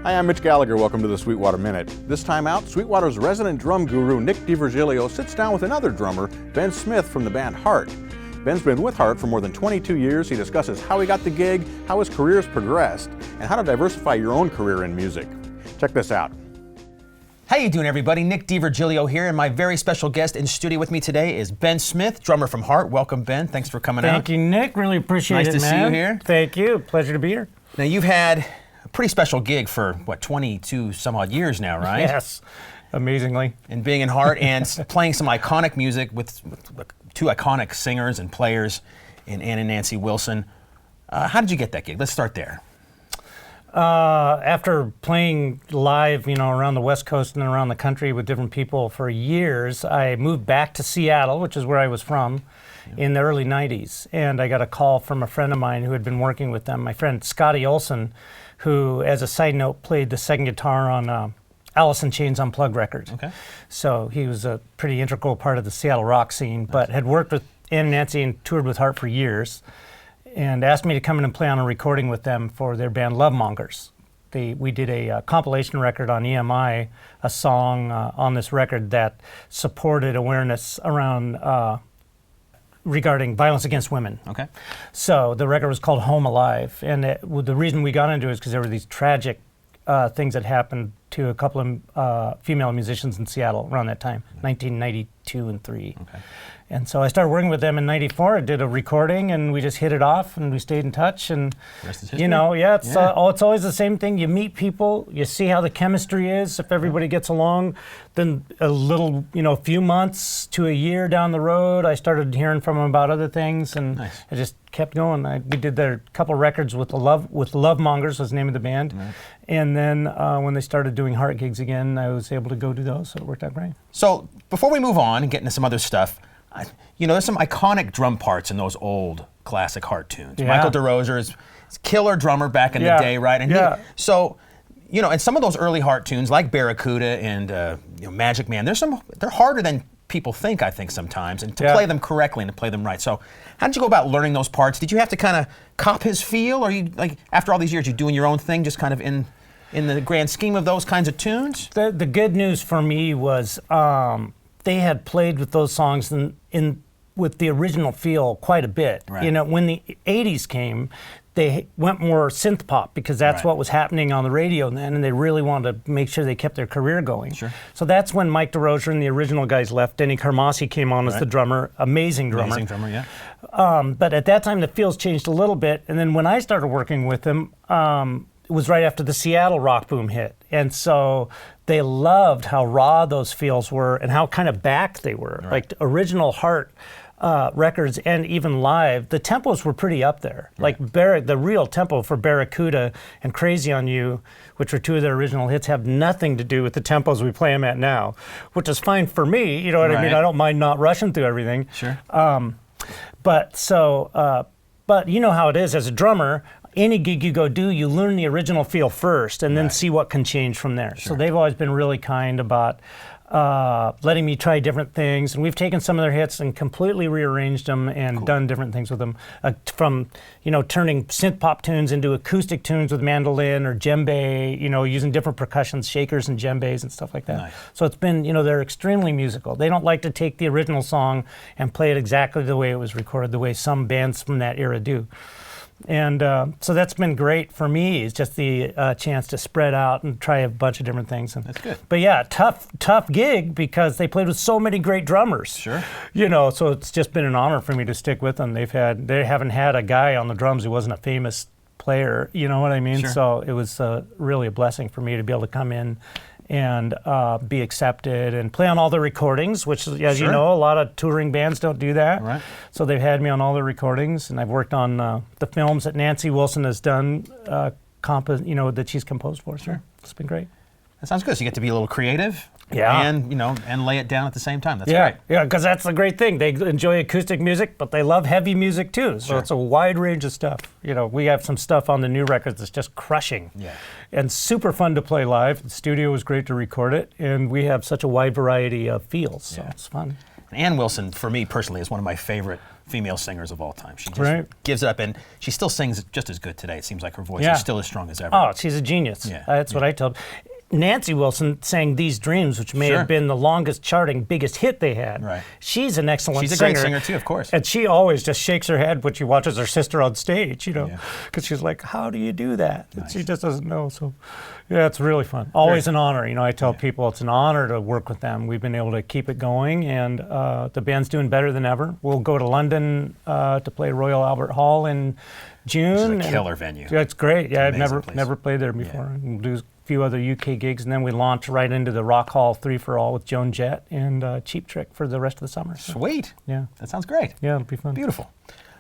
Hi, I'm Mitch Gallagher. Welcome to the Sweetwater Minute. This time out, Sweetwater's resident drum guru, Nick DiVirgilio, sits down with another drummer, Ben Smith from the band Heart. Ben's been with Heart for more than 22 years. He discusses how he got the gig, how his career has progressed, and how to diversify your own career in music. Check this out. How you doing, everybody? Nick DiVirgilio here, and my very special guest in studio with me today is Ben Smith, drummer from Heart. Welcome, Ben. Thanks for coming out. Thank you, Nick. Really appreciate it, man. Nice to see you here. Thank you. Pleasure to be here. Now, you've had a pretty special gig for, 22 some odd years now, right? Yes, amazingly. And being in Heart and playing some iconic music with two iconic singers and players in Ann and Nancy Wilson. How did you get that gig? Let's start there. After playing live, around the West Coast and around the country with different people for years, I moved back to Seattle, which is where I was from, in the early 90s. And I got a call from a friend of mine who had been working with them, my friend Scotty Olson, who, as a side note, played the second guitar on Alice in Chains Unplugged record. Okay. So he was a pretty integral part of the Seattle rock scene, but had worked with Ann and Nancy and toured with Heart for years, and asked me to come in and play on a recording with them for their band Love Mongers. We did a compilation record on EMI, a song on this record that supported awareness around regarding violence against women. Okay. So the record was called Home Alive, and the reason we got into it is because there were these tragic things that happened to a couple of female musicians in Seattle around that time, 1992 and 3. Okay. And so I started working with them in '94. I did a recording, and we just hit it off, and we stayed in touch. And Rest is history. it's always the same thing. You meet people, you see how the chemistry is. If everybody gets along, then a little, a few months to a year down the road, I started hearing from them about other things, and Nice. I just kept going. We did their couple records with Love Mongers was the name of the band, Right. and then when they started doing Heart gigs again, I was able to go do those. So it worked out great. So before we move on and get into some other stuff, there's some iconic drum parts in those old classic Heart tunes. Yeah. Michael DeRosa is killer drummer back in the day, right? And and some of those early Heart tunes, like Barracuda and Magic Man, they're harder than people think, I think, sometimes, and to play them correctly and to play them right. So how did you go about learning those parts? Did you have to kind of cop his feel, or you, like, after all these years, you doing your own thing, just kind of in the grand scheme of those kinds of tunes? The good news for me was they had played with those songs with the original feel quite a bit. Right. When the 80s came, they went more synth pop because that's what was happening on the radio then, and they really wanted to make sure they kept their career going. Sure. So that's when Mike DeRosa and the original guys left. Denny Carmassi came on as the drummer, amazing drummer. Amazing drummer, yeah. But at that time, the feels changed a little bit, and then when I started working with them, it was right after the Seattle rock boom hit. And so they loved how raw those feels were and how kind of back they were. Right. Like original Heart records and even live, the tempos were pretty up there. Right. Like the real tempo for Barracuda and Crazy on You, which were two of their original hits, have nothing to do with the tempos we play them at now, which is fine for me. You know what I mean? I don't mind not rushing through everything. Sure. But you know how it is as a drummer. Any gig you go do, you learn the original feel first and then see what can change from there. Sure. So they've always been really kind about letting me try different things. And we've taken some of their hits and completely rearranged them and done different things with them. From, turning synth pop tunes into acoustic tunes with mandolin or djembe, using different percussions, shakers and djembes and stuff like that. Nice. So it's been, they're extremely musical. They don't like to take the original song and play it exactly the way it was recorded, the way some bands from that era do. And so that's been great for me. It's just the chance to spread out and try a bunch of different things. That's good. But yeah, tough gig because they played with so many great drummers. Sure. So it's just been an honor for me to stick with them. They haven't had a guy on the drums who wasn't a famous player. You know what I mean? Sure. So it was really a blessing for me to be able to come in and be accepted and play on all the recordings, which, as you know, a lot of touring bands don't do that. Right. So they've had me on all the recordings, and I've worked on the films that Nancy Wilson has done, that she's composed for. So it's been great. That sounds good. So you get to be a little creative, and lay it down at the same time. That's great. Yeah, because that's the great thing. They enjoy acoustic music, but they love heavy music too. So it's a wide range of stuff. We have some stuff on the new records that's just crushing. Yeah. And super fun to play live. The studio was great to record it, and we have such a wide variety of feels. So it's fun. Ann Wilson, for me personally, is one of my favorite female singers of all time. She just Right. gives it up, and she still sings just as good today. It seems like her voice Yeah. is still as strong as ever. Oh, she's a genius. Yeah. That's what I told. Nancy Wilson sang These Dreams, which may Sure. have been the longest charting, biggest hit they had. Right. She's an excellent She's a singer. great singer too, of course. And she always just shakes her head when she watches her sister on stage, you know, Yeah. because she's like, how do you do that? And Nice. she just doesn't know. So, yeah, it's really fun. Always an honor. You know, I tell people it's an honor to work with them. We've been able to keep it going, and the band's doing better than ever. We'll go to London to play Royal Albert Hall in June. Which is a killer venue. Yeah, it's great. Yeah, I've amazing place. never played there before. We'll do a few other UK gigs, and then we launch right into the Rock Hall 3 for All with Joan Jett and Cheap Trick for the rest of the summer. So, Sweet. yeah. That sounds great. Yeah, it'll be fun. Beautiful.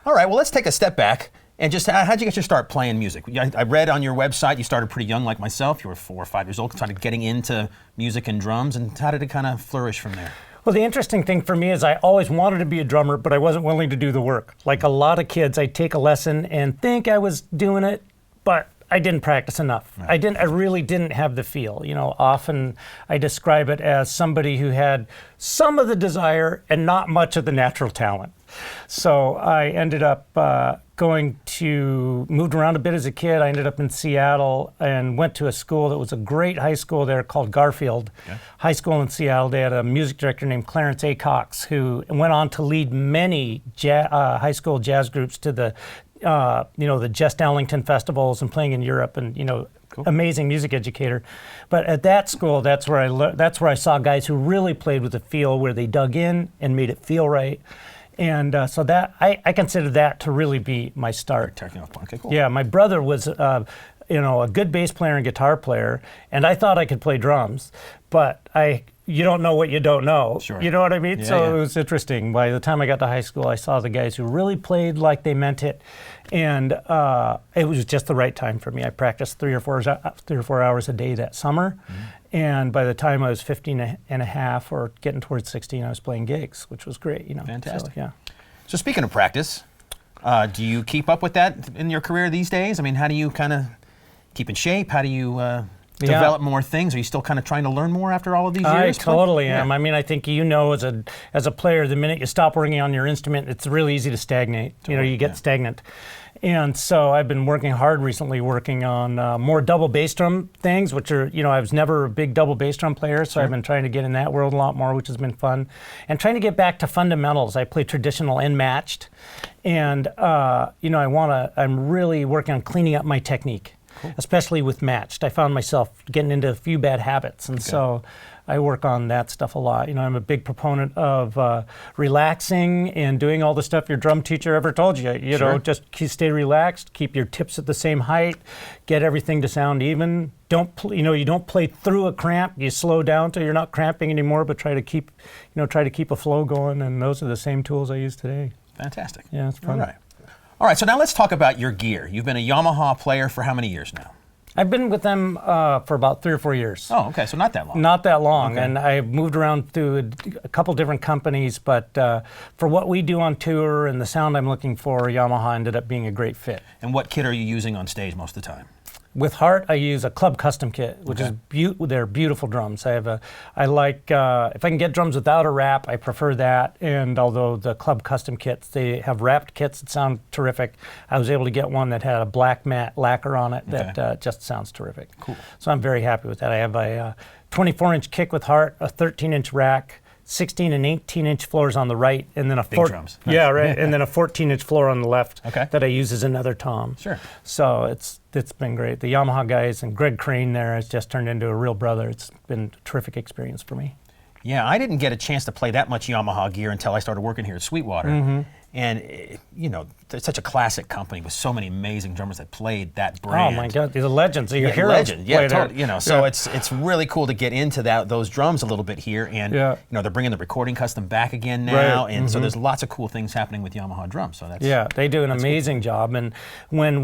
All right, well, let's take a step back and just, how'd you get your start playing music? I read on your website you started pretty young like myself. You were 4 or 5 years old, started getting into music and drums, and how did it kind of flourish from there? Well, the interesting thing for me is I always wanted to be a drummer, but I wasn't willing to do the work. Like a lot of kids, I'd take a lesson and think I was doing it, but I didn't practice enough. Right. I really didn't have the feel. You know, often I describe it as somebody who had some of the desire and not much of the natural talent. So I ended up moved around a bit as a kid. I ended up in Seattle and went to a school that was a great high school there called Garfield High School in Seattle. They had a music director named Clarence A. Cox, who went on to lead many high school jazz groups to the the Just Ellington festivals and playing in Europe, and Cool. amazing music educator. But at that school, that's where I saw guys who really played with a feel, where they dug in and made it feel right. And so that I consider that to really be my start. Okay, cool. Yeah, my brother was a good bass player and guitar player, and I thought I could play drums, but you don't know what you don't know. Sure. You know what I mean? Yeah, So yeah. it was interesting. By the time I got to high school, I saw the guys who really played like they meant it, and it was just the right time for me. I practiced 3 or 4 hours a day that summer, and by the time I was 15 and a half or getting towards 16, I was playing gigs, which was great. Fantastic. So, yeah. So speaking of practice, do you keep up with that in your career these days? I mean, how do you kind of keep in shape? How do you develop more things? Are you still kind of trying to learn more after all of these years? I totally am. Yeah. I mean, I think as a player, the minute you stop working on your instrument, it's really easy to stagnate. You get stagnant. And so I've been working hard recently, working on more double bass drum things, which are, I was never a big double bass drum player, so I've been trying to get in that world a lot more, which has been fun. And trying to get back to fundamentals. I play traditional and matched. And, I'm really working on cleaning up my technique. Cool. Especially with matched. I found myself getting into a few bad habits, and so I work on that stuff a lot. I'm a big proponent of relaxing and doing all the stuff your drum teacher ever told you. Just stay relaxed, keep your tips at the same height, get everything to sound even. You don't play through a cramp. You slow down till you're not cramping anymore, but try to keep a flow going. And those are the same tools I use today. Fantastic. Yeah, it's fun. All right, so now let's talk about your gear. You've been a Yamaha player for how many years now? I've been with them for about 3 or 4 years. Oh, okay, so not that long. Not that long, Okay. and I moved around through a couple different companies, but for what we do on tour and the sound I'm looking for, Yamaha ended up being a great fit. And what kit are you using on stage most of the time? With Heart, I use a Club Custom kit, which is they're beautiful drums. I like if I can get drums without a wrap, I prefer that. And although the Club Custom kits, they have wrapped kits that sound terrific, I was able to get one that had a black matte lacquer on it that just sounds terrific. Cool. So I'm very happy with that. I have a 24-inch kick with Heart, a 13-inch rack, 16 and 18-inch floors on the right, and then a drums. Nice. Yeah, right, and then a 14-inch floor on the left Okay. that I use as another tom. Sure. So it's been great. The Yamaha guys and Greg Crane there has just turned into a real brother. It's been a terrific experience for me. Yeah, I didn't get a chance to play that much Yamaha gear until I started working here at Sweetwater. Mm-hmm. And, it's such a classic company with so many amazing drummers that played that brand. Oh my God, they're the legends. Your heroes. Legend, yeah, play there. totally. So it's really cool to get into those drums a little bit here, and they're bringing the recording custom back again now, Right. and so there's lots of cool things happening with Yamaha drums. So that's they do an amazing job. And when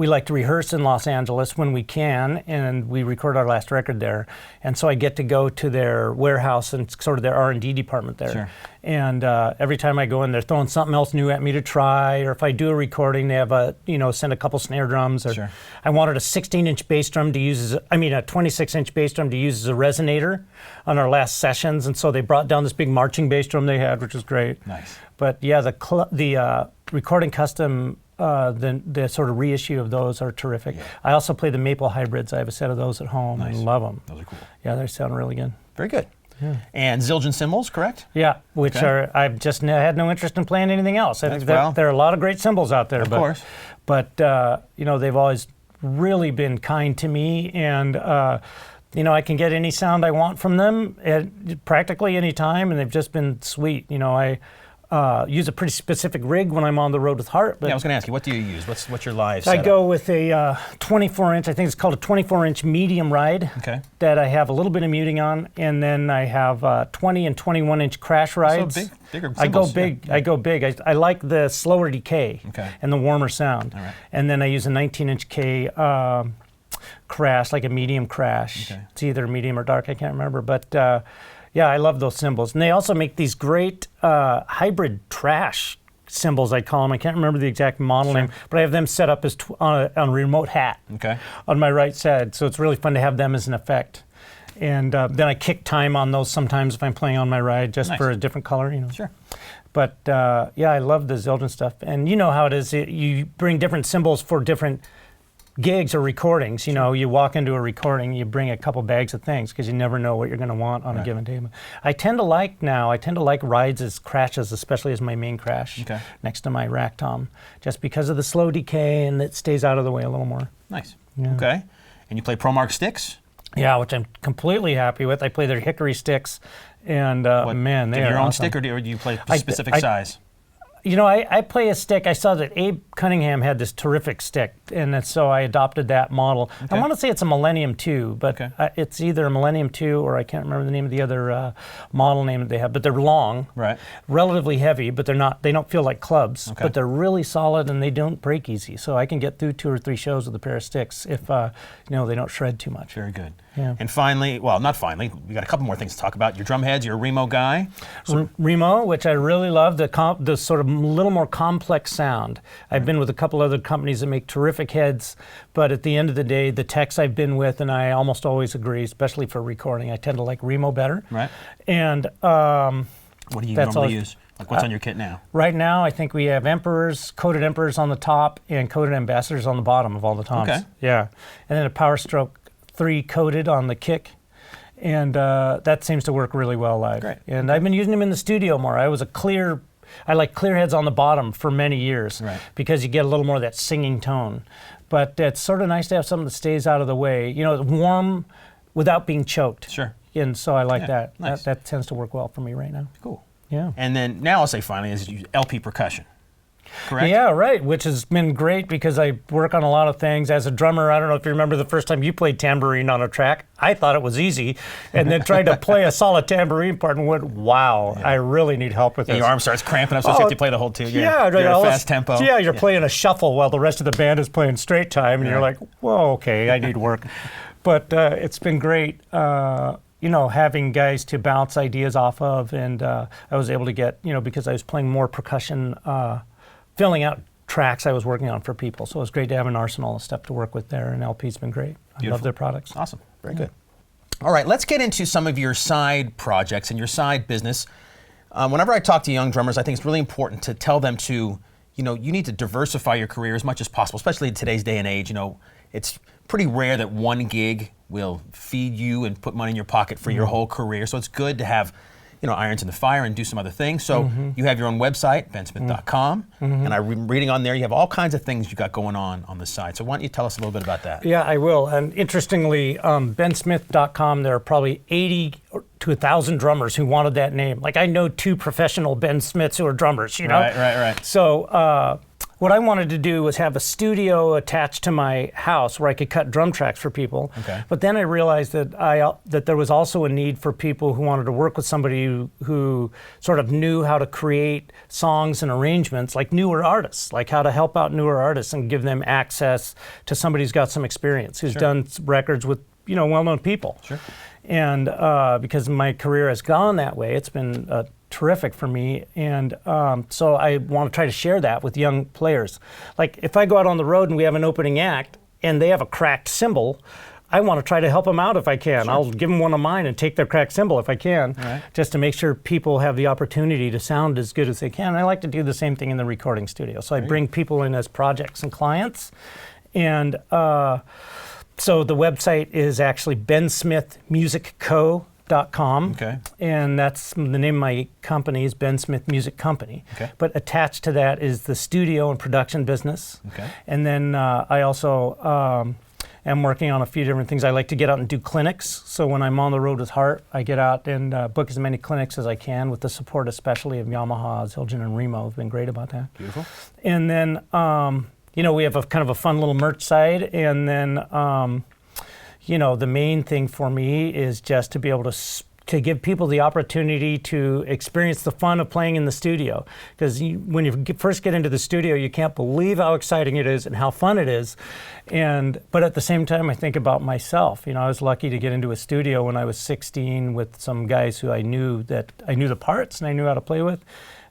we like to rehearse in Los Angeles when we can, and we record our last record there. And so I get to go to their warehouse and sort of their R&D department there. Sure. And every time I go in, they're throwing something else new at me to try. Or if I do a recording, they have send a couple snare drums. Or Sure. I wanted a 16-inch bass drum to use a 26-inch bass drum to use as a resonator on our last sessions. And so they brought down this big marching bass drum they had, which was great. Nice. But yeah, the recording custom, the sort of reissue of those are terrific. Yeah. I also play the Maple Hybrids. I have a set of those at home and love them. Those are cool. Yeah, they sound really good. Very good. Yeah. And Zildjian cymbals, correct? Yeah, which Okay. I've just had no interest in playing anything else. I think well. there are a lot of great cymbals out there. Of course. But they've always really been kind to me, and I can get any sound I want from them at practically any time, and they've just been sweet. I use a pretty specific rig when I'm on the road with Hart. But I was going to ask you, what do you use? What's your live I setup? go with a 24-inch, I think it's called a 24-inch medium ride. Okay. That I have a little bit of muting on, and then I have 20 and 21-inch crash rides. So bigger I go cymbals, big. yeah. I go big. I like the slower decay Okay. and the warmer sound. All right. And then I use a 19-inch K crash, like a medium crash. Okay. It's either medium or dark, I can't remember. But I love those cymbals. And they also make these great hybrid trash cymbals, I call them. I can't remember the exact model name, but I have them set up as on a remote hat Okay. on my right side. So it's really fun to have them as an effect. And then I kick time on those sometimes if I'm playing on my ride, just Nice. for a different color, Sure. But I love the Zildjian stuff. And you know how it is. You bring different cymbals for different gigs or recordings. You walk into a recording, you bring a couple bags of things because you never know what you're going to want on a given day. I tend to like rides as crashes, especially as my main crash next to my rack tom, just because of the slow decay and it stays out of the way a little more. Nice. Yeah. Okay. And you play ProMark sticks? Yeah, which I'm completely happy with. I play their hickory sticks, and man, they are your own awesome. stick, or do you play a specific size? I play a stick. I saw that Abe Cunningham had this terrific stick, and so I adopted that model. Okay. I want to say it's a Millennium 2, but it's either a Millennium 2 or I can't remember the name of the other model name that they have. But they're long, Right. relatively heavy, but they're not. They don't feel like clubs, Okay. but they're really solid and they don't break easy. So I can get through 2 or 3 shows with a pair of sticks if they don't shred too much. Very good. Yeah. And finally, well, not finally, we got a couple more things to talk about. Your drum heads, you're a Remo guy. Remo, which I really love, the sort of little more complex sound. I've been with a couple other companies that make terrific heads, but at the end of the day, the techs I've been with, and I almost always agree, especially for recording, I tend to like Remo better. Right. And what do you that's normally all- use? Like what's on your kit now? right now, I think we have coated Emperors on the top and coated Ambassadors on the bottom of all the toms. Okay. Yeah. And then a Power Stroke 3 coated on the kick. And that seems to work really well live. Great. And I've been using them in the studio more. I like clear heads on the bottom for many years because you get a little more of that singing tone. But it's sort of nice to have something that stays out of the way. Warm without being choked. Sure. And so I like that. Nice. That tends to work well for me right now. Cool. Yeah. And then now I'll say finally is LP percussion. Correct? Yeah, right, which has been great because I work on a lot of things. As a drummer, I don't know if you remember the first time you played tambourine on a track. I thought it was easy, and then tried to play a solid tambourine part and went, wow, I really need help with this. Your arm starts cramping up, so you have to play the whole tune. You're at a fast tempo. Yeah, you're playing a shuffle while the rest of the band is playing straight time, and you're like, whoa, okay, I need work. But it's been great. Having guys to bounce ideas off of, and I was able to get, because I was playing more percussion, filling out tracks I was working on for people. So it was great to have an arsenal of stuff to work with there, and LP's been great. I love their products. Awesome. Very good. All right, let's get into some of your side projects and your side business. Whenever I talk to young drummers, I think it's really important to tell them to, you need to diversify your career as much as possible, especially in today's day and age. It's pretty rare that one gig will feed you and put money in your pocket for your whole career. So it's good to have, irons in the fire and do some other things. So you have your own website, bensmith.com, and I'm reading on there, you have all kinds of things you got going on the side. So why don't you tell us a little bit about that? Yeah, I will. And interestingly, bensmith.com, there are probably 80 to 1,000 drummers who wanted that name. Like I know 2 professional Ben Smiths who are drummers, Right. So what I wanted to do was have a studio attached to my house where I could cut drum tracks for people. Okay. But then I realized that that there was also a need for people who wanted to work with somebody who sort of knew how to create songs and arrangements, like newer artists, like how to help out newer artists and give them access to somebody who's got some experience, who's done records with well-known people. Sure. And because my career has gone that way, it's been terrific for me. And so I want to try to share that with young players. Like if I go out on the road and we have an opening act and they have a cracked cymbal, I want to try to help them out if I can. Sure. I'll give them one of mine and take their cracked cymbal if I can, just to make sure people have the opportunity to sound as good as they can. And I like to do the same thing in the recording studio. So I bring people in as projects and clients. And so the website is actually bensmithmusicco.com. Okay. And that's the name of my company is Ben Smith Music Company. Okay. But attached to that is the studio and production business. Okay. And then I also am working on a few different things. I like to get out and do clinics. So when I'm on the road with Hart, I get out and book as many clinics as I can with the support especially of Yamaha, Zildjian, and Remo. Have been great about that. Beautiful. And then we have a kind of a fun little merch site, and then, the main thing for me is just to be able to give people the opportunity to experience the fun of playing in the studio. Because when you first get into the studio, you can't believe how exciting it is and how fun it is. But at the same time, I think about myself. I was lucky to get into a studio when I was 16 with some guys who I knew the parts and I knew how to play with.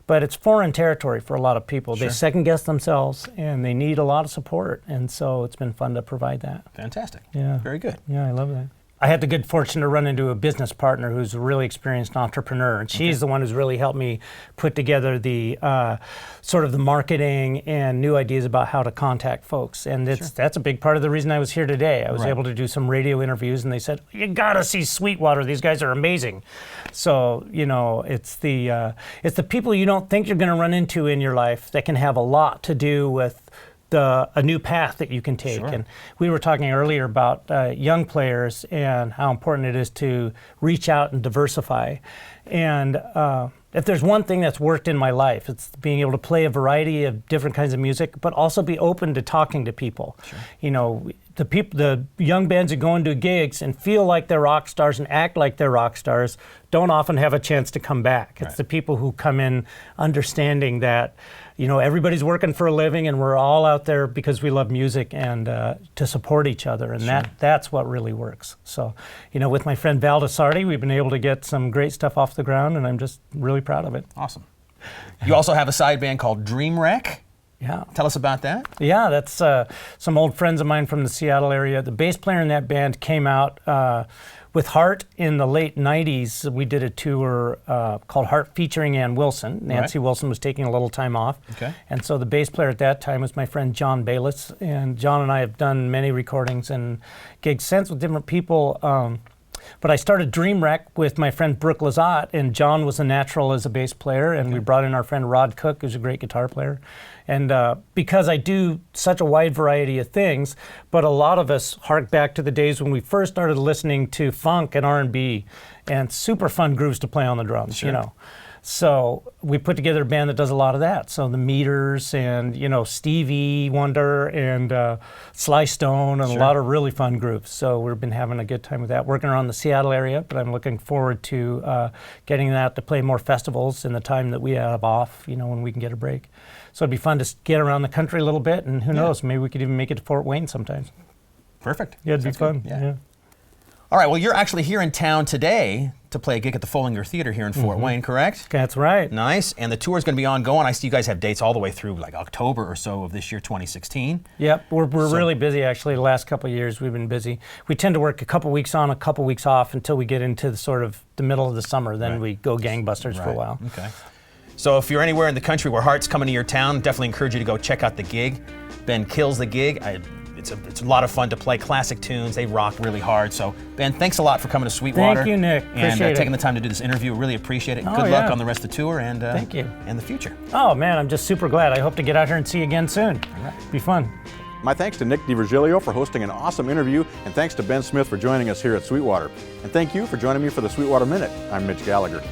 But it's foreign territory for a lot of people. Sure. They second guess themselves and they need a lot of support. And so it's been fun to provide that. Fantastic. Yeah. Very good. Yeah, I love that. I had the good fortune to run into a business partner who's a really experienced entrepreneur, and she's the one who's really helped me put together the sort of the marketing and new ideas about how to contact folks. And that's a big part of the reason I was here today. I was able to do some radio interviews, and they said, "You gotta see Sweetwater. These guys are amazing." So it's the people you don't think you're going to run into in your life that can have a lot to do with a new path that you can take. Sure. And we were talking earlier about young players and how important it is to reach out and diversify. And if there's one thing that's worked in my life, it's being able to play a variety of different kinds of music, but also be open to talking to people. Sure. The young bands who go into gigs and feel like they're rock stars and act like they're rock stars don't often have a chance to come back. It's the people who come in understanding that everybody's working for a living and we're all out there because we love music and to support each other, and that's what really works. So with my friend Val DeSardi, we've been able to get some great stuff off the ground, and I'm just really proud of it. Awesome. You also have a side band called Dream Wreck. Yeah. Tell us about that. Yeah, that's some old friends of mine from the Seattle area. The bass player in that band came out with Hart in the late 90s. We did a tour called Hart featuring Ann Wilson. Nancy Wilson was taking a little time off. Okay. And so the bass player at that time was my friend John Bayless. And John and I have done many recordings and gigs since with different people. But I started Dream Wreck with my friend Brooke Lazat, and John was a natural as a bass player, and we brought in our friend Rod Cook, who's a great guitar player. And because I do such a wide variety of things, but a lot of us hark back to the days when we first started listening to funk and R&B and super fun grooves to play on the drums, So we put together a band that does a lot of that. So the Meters and, Stevie Wonder and Sly Stone and a lot of really fun groups. So we've been having a good time with that, working around the Seattle area, but I'm looking forward to getting that to play more festivals in the time that we have off, when we can get a break. So it'd be fun to get around the country a little bit, and who knows, maybe we could even make it to Fort Wayne sometimes. Perfect. Yeah, it'd be fun. Good. Yeah. All right, well, you're actually here in town today to play a gig at the Follinger Theater here in Fort Wayne, correct? That's right. Nice. And the tour is going to be ongoing. I see you guys have dates all the way through like October or so of this year, 2016. Yep, we're really busy actually. The last couple of years we've been busy. We tend to work a couple weeks on, a couple weeks off until we get into the middle of the summer. Then we go gangbusters for a while. Okay. So if you're anywhere in the country where Hart's coming to your town, definitely encourage you to go check out the gig. Ben kills the gig. It's a lot of fun to play classic tunes. They rock really hard. So Ben, thanks a lot for coming to Sweetwater. Thank you, Nick. And taking the time to do this interview. Really appreciate it. Good luck on the rest of the tour and thank you. And the future. Oh man, I'm just super glad. I hope to get out here and see you again soon. All right. Be fun. My thanks to Nick DiVirgilio for hosting an awesome interview, and thanks to Ben Smith for joining us here at Sweetwater. And thank you for joining me for the Sweetwater Minute. I'm Mitch Gallagher.